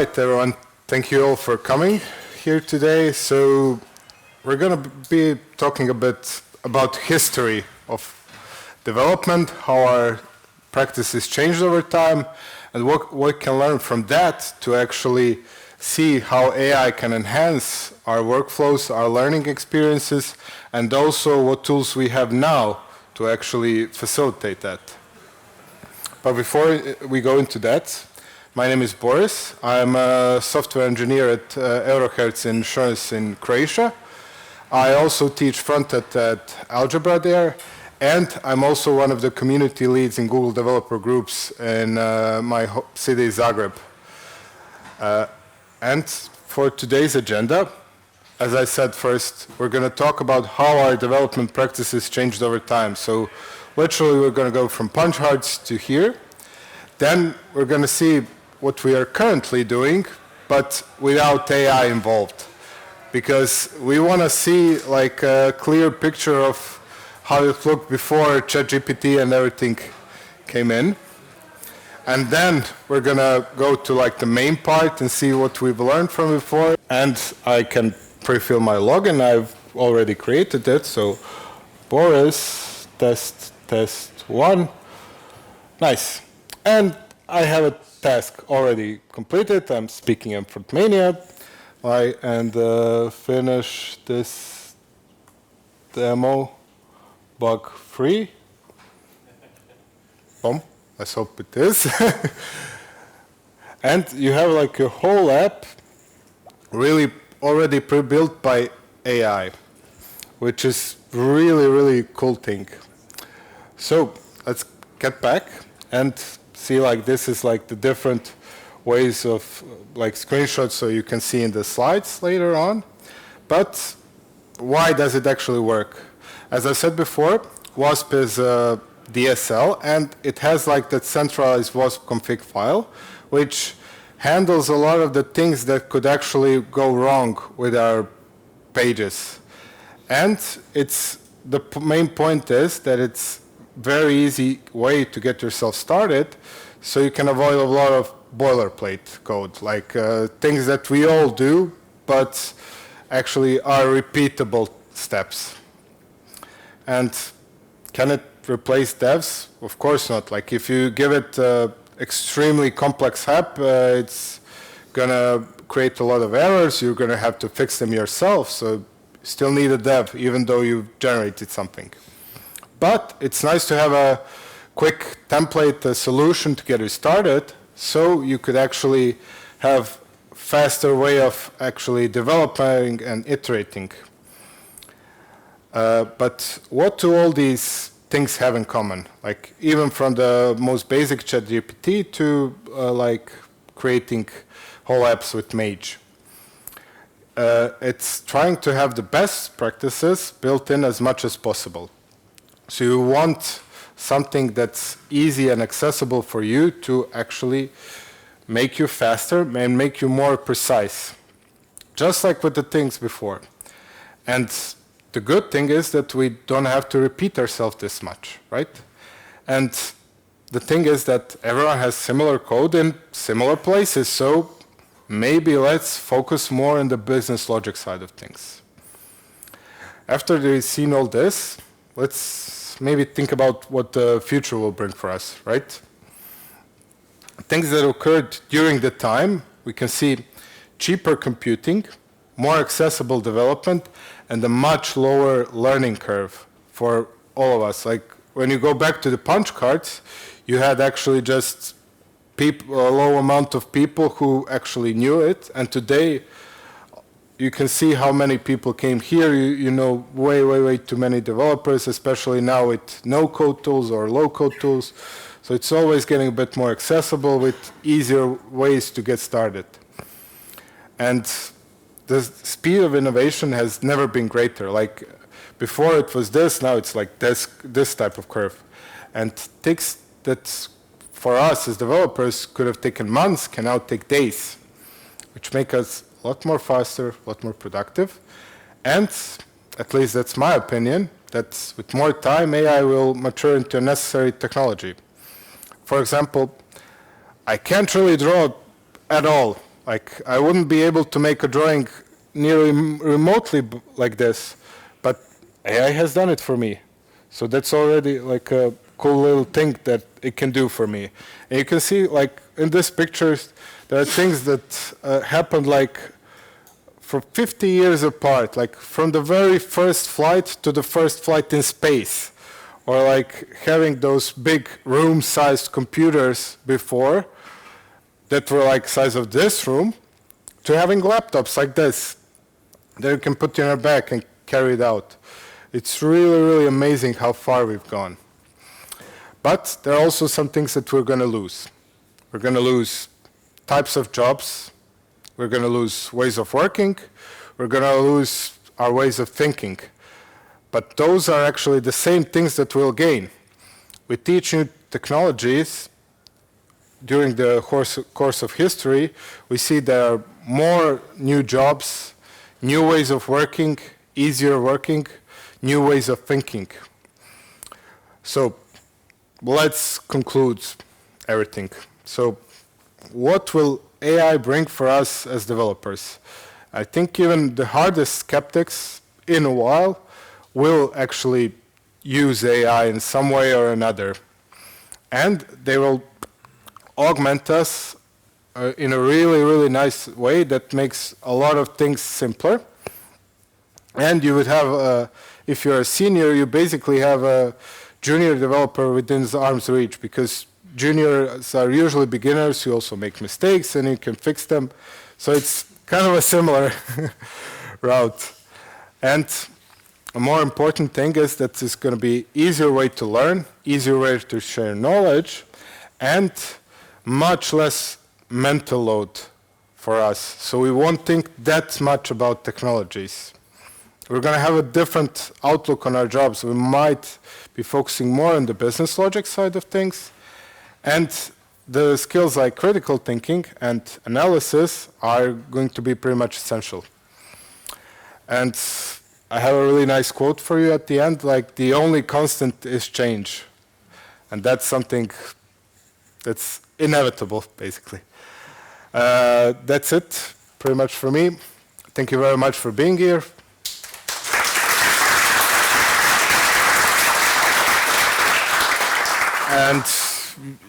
right, everyone. Thank you all for coming here today. So we're going to be talking a bit about history of development, how our practices changed over time, and what we can learn from that to actually see how AI can enhance our workflows, our learning experiences, and also what tools we have now to actually facilitate that. But before we go into that, my name is Boris. I'm a software engineer at Eurohertz Insurance in Croatia. I also teach front-end at Algebra there, and I'm also one of the community leads in Google developer groups in my city, Zagreb. And for today's agenda, as I said first, we're going to talk about how our development practices changed over time. So literally, we're going to go from punch cards to here. Then we're going to see what we are currently doing, but without AI involved. Because we want to see like a clear picture of how it looked before ChatGPT and everything came in. And then we're going to go to like the main part and see what we've learned from before. And I can pre-fill my login. I've already created it. So Boris, test 1. Nice. And I have a task already completed. I'm speaking in Frontmania. And finish this demo bug-free. Boom. Let's hope it is. And you have like your whole app really already pre-built by AI, which is really, really cool thing. So let's get back and see like this is like the different ways of like screenshots so you can see in the slides later on. But why does it actually work? As I said before, WASP is a DSL and it has like that centralized WASP config file which handles a lot of the things that could actually go wrong with our pages. And it's the main point is that it's very easy way to get yourself started so you can avoid a lot of boilerplate code, like things that we all do, but actually are repeatable steps. And can it replace devs? Of course not. Like if you give it extremely complex app, it's gonna create a lot of errors. You're gonna have to fix them yourself. So you still need a dev, even though you've generated something. But it's nice to have a quick template solution to get you started, so you could actually have faster way of actually developing and iterating. But what do all these things have in common? Like even from the most basic ChatGPT to like creating whole apps with Mage. It's trying to have the best practices built in as much as possible. So you want something that's easy and accessible for you to actually make you faster and make you more precise. Just like with the things before. And the good thing is that we don't have to repeat ourselves this much, right? And the thing is that everyone has similar code in similar places, so maybe let's focus more on the business logic side of things. After we've seen all this, let's maybe think about what the future will bring for us, right? Things that occurred during the time, we can see cheaper computing, more accessible development, and a much lower learning curve for all of us. Like when you go back to the punch cards, you had actually just a low amount of people who actually knew it, and today you can see how many people came here. You know way too many developers, especially now with no-code tools or low-code tools. So it's always getting a bit more accessible with easier ways to get started. And the speed of innovation has never been greater. Like before it was this, now it's like this type of curve. And things that for us as developers could have taken months can now take days, which make us a lot more faster, a lot more productive. And, at least that's my opinion, that with more time, AI will mature into a necessary technology. For example, I can't really draw at all Like, I wouldn't be able to make a drawing nearly remotely like this, but AI has done it for me. So that's already like a cool little thing that it can do for me. And you can see, like, in these pictures, there are things that happened like for 50 years apart, like from the very first flight to the first flight in space, or like having those big room-sized computers before that were like size of this room, to having laptops like this that you can put in your bag and carry it out. It's really, really amazing how far we've gone. But there are also some things that we're going to lose. We're going to lose types of jobs. We're going to lose ways of working. We're going to lose our ways of thinking. But those are actually the same things that we'll gain. We teach new technologies. During the course of history, we see there are more new jobs, new ways of working, easier working, new ways of thinking. So let's conclude everything. So what will AI bring for us as developers? I think even the hardest skeptics in a while will actually use AI in some way or another. And they will augment us in a really, really nice way that makes a lot of things simpler. And you would have, if you're a senior, you basically have a junior developer within arm's reach, because juniors are usually beginners who also make mistakes and you can fix them. So it's kind of a similar route. And a more important thing is that it's going to be easier way to learn, easier way to share knowledge, and much less mental load for us. So we won't think that much about technologies. We're going to have a different outlook on our jobs. We might be focusing more on the business logic side of things. And the skills like critical thinking and analysis are going to be pretty much essential. And I have a really nice quote for you at the end, like, the only constant is change. And that's something that's inevitable, basically. That's it, pretty much for me. Thank you very much for being here. And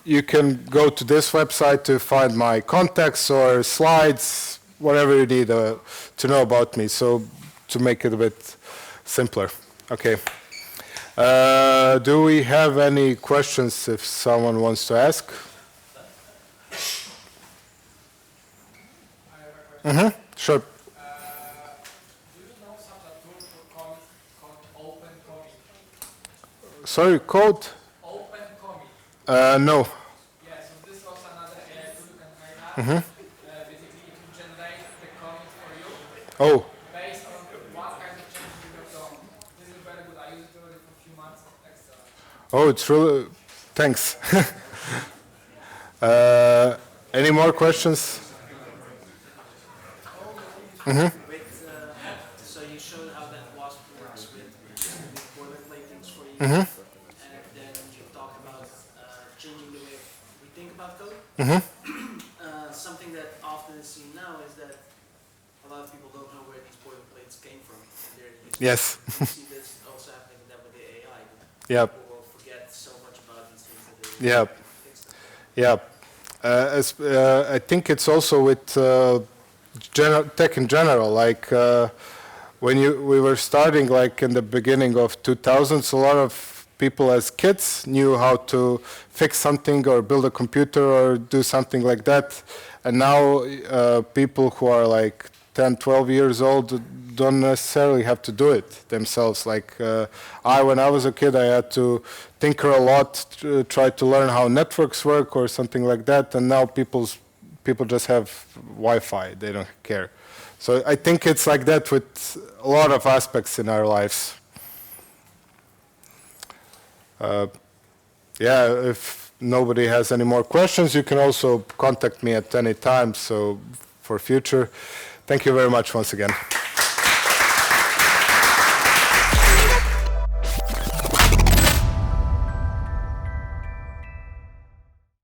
you can go to this website to find my contacts or slides, whatever you need to know about me, so to make it a bit simpler. Okay. Do we have any questions if someone wants to ask? Sure. Do you know such a tool called Open Commit? Sorry, code? Open Commit. No. Yeah, so this was another AI tool you can try out. Basically, it will generate the commit for you Oh, based on what kind of changes you have done. This is very good. I used it already for a few months. Excellent. oh, it's really, thanks. Any more questions? So you showed how that WASP works with boilerplate things for you, and then you talked about changing the way we think about code. Something that often is seen now is that a lot of people don't know where these boilerplates came from, and they're used. Yes. You see this also happening with that with the AI. Yep. People will forget so much about these things that they Yep. fix them. Yeah. I think it's also with tech in general. Like when we were starting, like in the beginning of 2000s, a lot of people as kids knew how to fix something or build a computer or do something like that. And now people who are like 10, 12 years old don't necessarily have to do it themselves. Like when I was a kid, I had to tinker a lot, try to learn how networks work or something like that. And now people just have Wi-Fi. They don't care. So I think it's like that with a lot of aspects in our lives. Yeah, if nobody has any more questions, you can also contact me at any time. So for future, thank you very much once again.